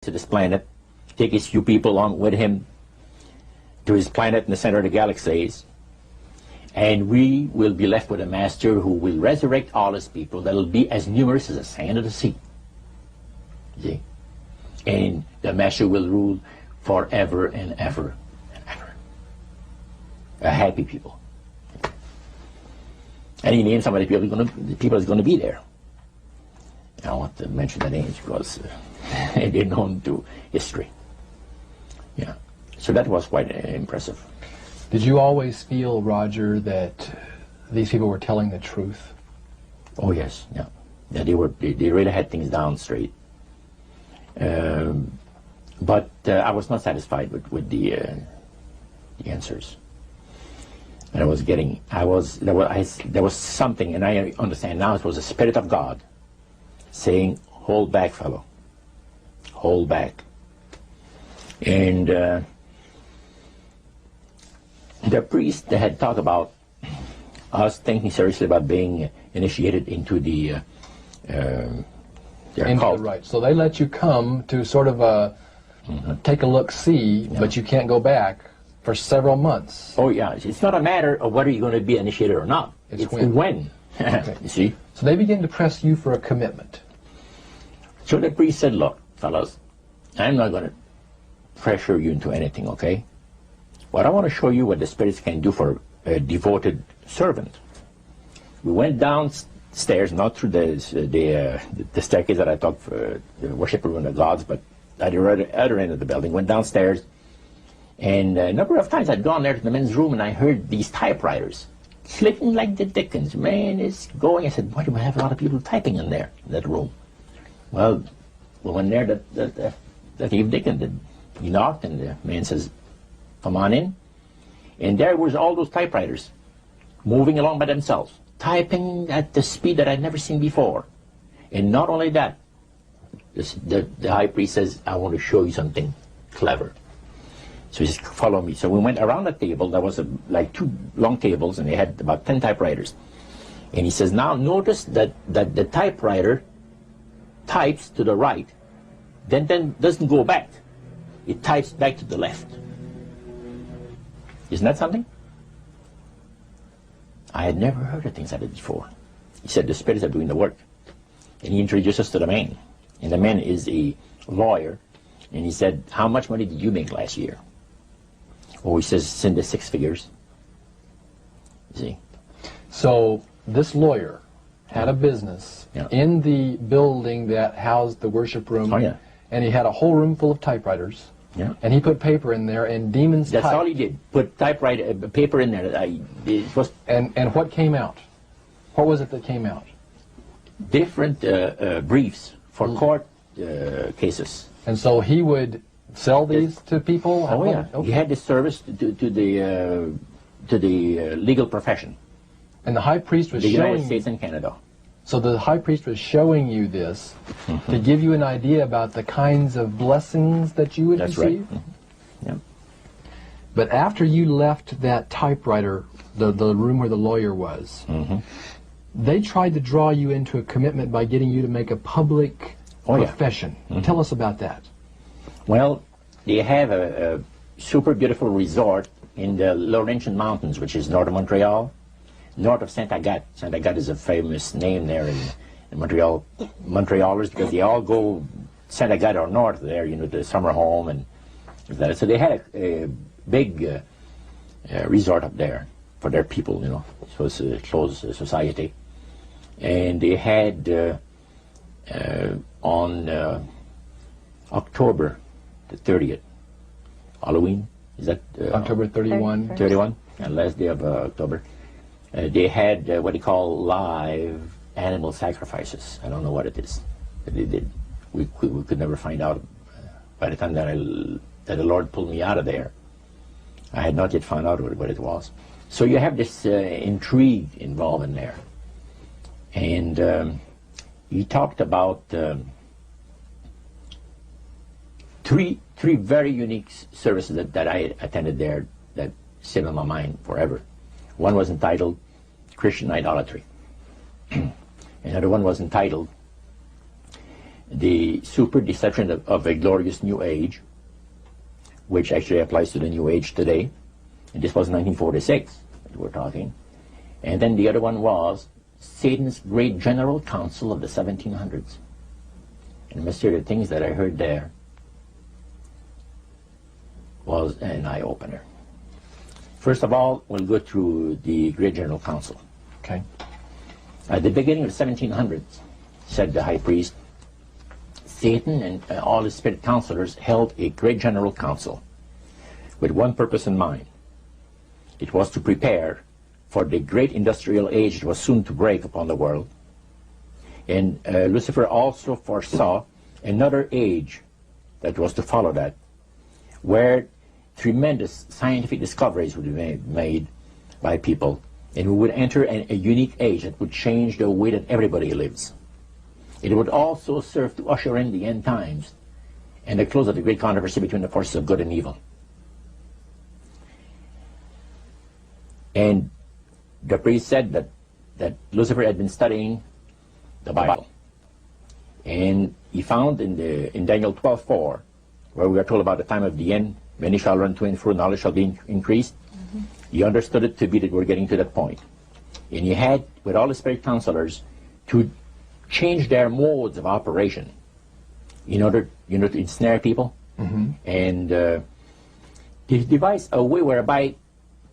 to this planet, take his few people along with him to his planet in the center of the galaxies, and we will be left with a master who will resurrect all his people that will be as numerous as the sand of the sea. See? And the master will rule forever and ever and ever. A happy people. And he named some of the people that's going to be there. I don't want to mention the names because they're known to history. Yeah. So that was quite impressive. Did you always feel, Roger, that these people were telling the truth? Oh yes, yeah. Yeah, they really had things down straight. But I was not satisfied with the answers. And there was something, and I understand now it was the Spirit of God saying, hold back, fellow, hold back. And the priest that had talked about us thinking seriously about being initiated into their cult. Right. So they let you come to sort of take a look-see, yeah. But you can't go back for several months. Oh yeah, it's not a matter of whether you're going to be initiated or not. It's when. Okay. You see? So they begin to press you for a commitment. So the priest said, look, fellas, I'm not going to pressure you into anything, okay? But I want to show you what the spirits can do for a devoted servant. We went downstairs, not through the staircase that I thought for the worship room of the gods, but at the other end of the building. Went downstairs, and a number of times I'd gone there to the men's room, and I heard these typewriters clicking like the dickens. Man, it's going. I said, why do we have a lot of people typing in there, in that room? Well, we went there that evening, he knocked, and the man says, come on in. And there was all those typewriters moving along by themselves, typing at the speed that I'd never seen before. And not only that, the high priest says, I want to show you something clever. So he says, follow me. So we went around the table. There was like two long tables, and they had about 10 typewriters. And he says, now notice that the typewriter types to the right, then doesn't go back. It types back to the left. Isn't that something? I had never heard of things like that before. He said the spirits are doing the work. And he introduced us to the man. And the man is a lawyer. And he said, how much money did you make last year? Oh, he says, it's in the 6 figures. You see? So this lawyer had a business in the building that housed the worship room. Oh, yeah. And he had a whole room full of typewriters. Yeah. And he put paper in there, and demons That's typed. all he did. Put paper in there. It was and what came out? What was it that came out? different briefs for court cases. And so he would sell these to people? Oh yeah, okay. He had this service to the legal profession. And the high priest was the showing United States and Canada. So the high priest was showing you this to give you an idea about the kinds of blessings that you would receive? Right. Yeah. But after you left that typewriter, the room where the lawyer was, they tried to draw you into a commitment by getting you to make a public profession. Tell us about that. Well, they have a super beautiful resort in the Laurentian Mountains, which is north of Montreal, north of Saint Agathe. Saint Agathe is a famous name there in Montreal. Montrealers, because they all go Saint Agathe or north there, you know, the summer home and that. So they had a big resort up there for their people, you know. So it's a closed society. And they had on October the 30th, Halloween, is that? October 31? 31, last day of October. They had what they call live animal sacrifices. I don't know what it is that they did. We could never find out. By the time that the Lord pulled me out of there, I had not yet found out what it was. So you have this intrigue involved in there. And he talked about three very unique services that I attended there that sit on my mind forever. One was entitled Christian Idolatry. Another one was entitled the super deception of a glorious new age, which actually applies to the new age today. And this was 1946 that we're talking. And then the other one was Satan's Great General Council of the 1700s. And I must say the things that I heard there was an eye-opener. First of all, we'll go through the Great General Council. Okay. At the beginning of the 1700s, said the high priest, Satan and all his spirit counselors held a Great General Council with one purpose in mind. It was to prepare for the great industrial age that was soon to break upon the world. And Lucifer also foresaw another age that was to follow that, where tremendous scientific discoveries would be made by people, and we would enter a unique age that would change the way that everybody lives. It would also serve to usher in the end times and the close of the great controversy between the forces of good and evil. And the priest said that Lucifer had been studying the Bible. And he found in Daniel 12:4, where we are told about the time of the end, many shall run to and fro, knowledge shall be increased. Mm-hmm. He understood it to be that we're getting to that point. And he had, with all the spirit counselors, to change their modes of operation in order, to ensnare people. Mm-hmm. And he devised a way whereby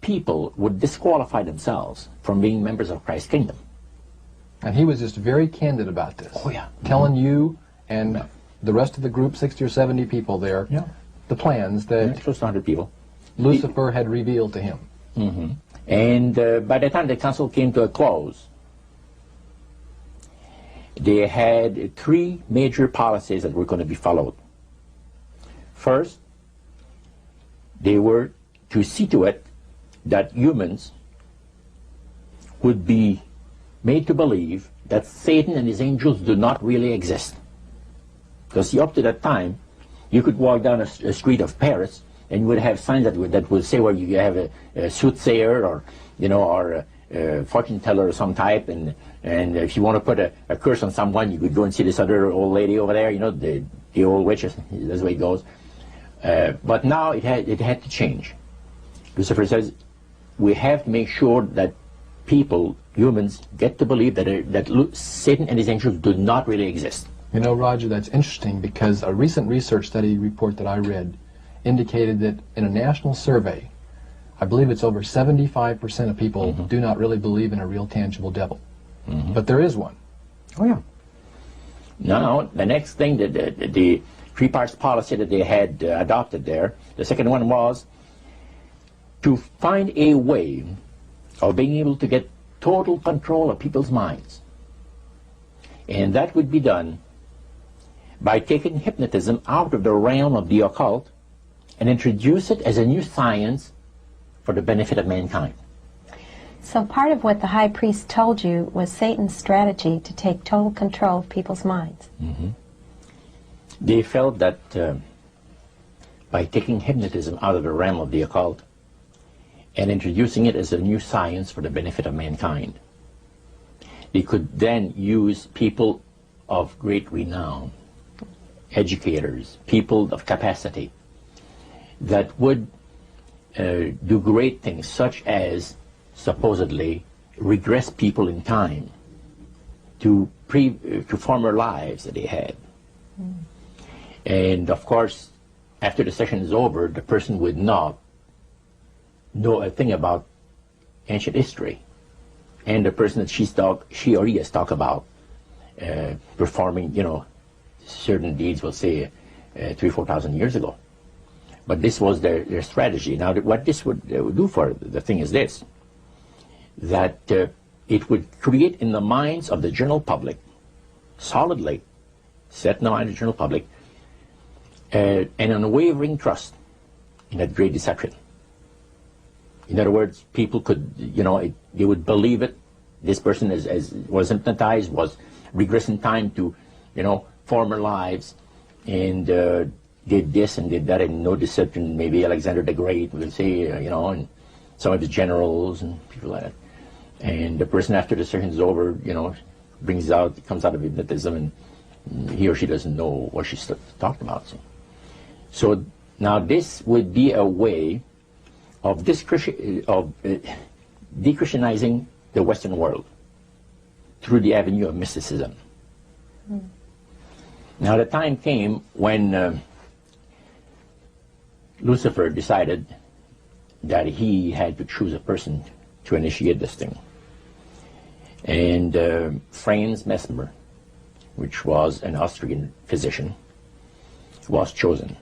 people would disqualify themselves from being members of Christ's kingdom. And he was just very candid about this. Oh, yeah. Telling you and the rest of the group, 60 or 70 people there, the plans that close to 100 people. Lucifer had revealed to him. Mm-hmm. And by the time the council came to a close, they had three major policies that were going to be followed. First, they were to see to it that humans would be made to believe that Satan and his angels do not really exist. Because see, up to that time, you could walk down a street of Paris and you would have signs that would say where you have a soothsayer or a fortune teller of some type, and if you want to put a curse on someone, you could go and see this other old lady over there, the old witch. That's the way it goes. But now it had to change. Lucifer says we have to make sure that people, humans, get to believe that Satan and his angels do not really exist. Roger, that's interesting because a recent research study report that I read indicated that in a national survey, I believe it's over 75% of people do not really believe in a real tangible devil. Mm-hmm. But there is one. Oh, yeah. Now, the next thing, the three parts policy that they had adopted there, the second one was to find a way of being able to get total control of people's minds. And that would be done by taking hypnotism out of the realm of the occult and introduce it as a new science for the benefit of mankind. So part of what the high priest told you was Satan's strategy to take total control of people's minds. Mm-hmm. They felt that by taking hypnotism out of the realm of the occult and introducing it as a new science for the benefit of mankind, they could then use people of great renown, educators, people of capacity, that would do great things, such as supposedly regress people in time to former lives that they had. Mm. And of course, after the session is over, the person would not know a thing about ancient history, and the person that she or he has talked about performing, certain deeds, we'll say 3,000 or 4,000 years ago. But this was their strategy. Now, what this would do for the thing is this, that it would create in the minds of the general public, solidly set in the mind of the general public, an unwavering trust in that great deception. In other words, people could, they would believe it. This person was hypnotized, was regressed in time to, former lives, and did this and did that, and no deception. Maybe Alexander the Great, we'll say, and some of his generals and people like that. And the person, after the session is over, comes out of hypnotism he or she doesn't know what she's talking about. So now this would be a way of de-Christianizing the Western world through the avenue of mysticism. Now the time came when Lucifer decided that he had to choose a person to initiate this thing. And Franz Mesmer, which was an Austrian physician, was chosen.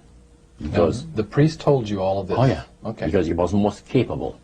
Because the priest told you all of this? Oh yeah, Okay. because he was most capable.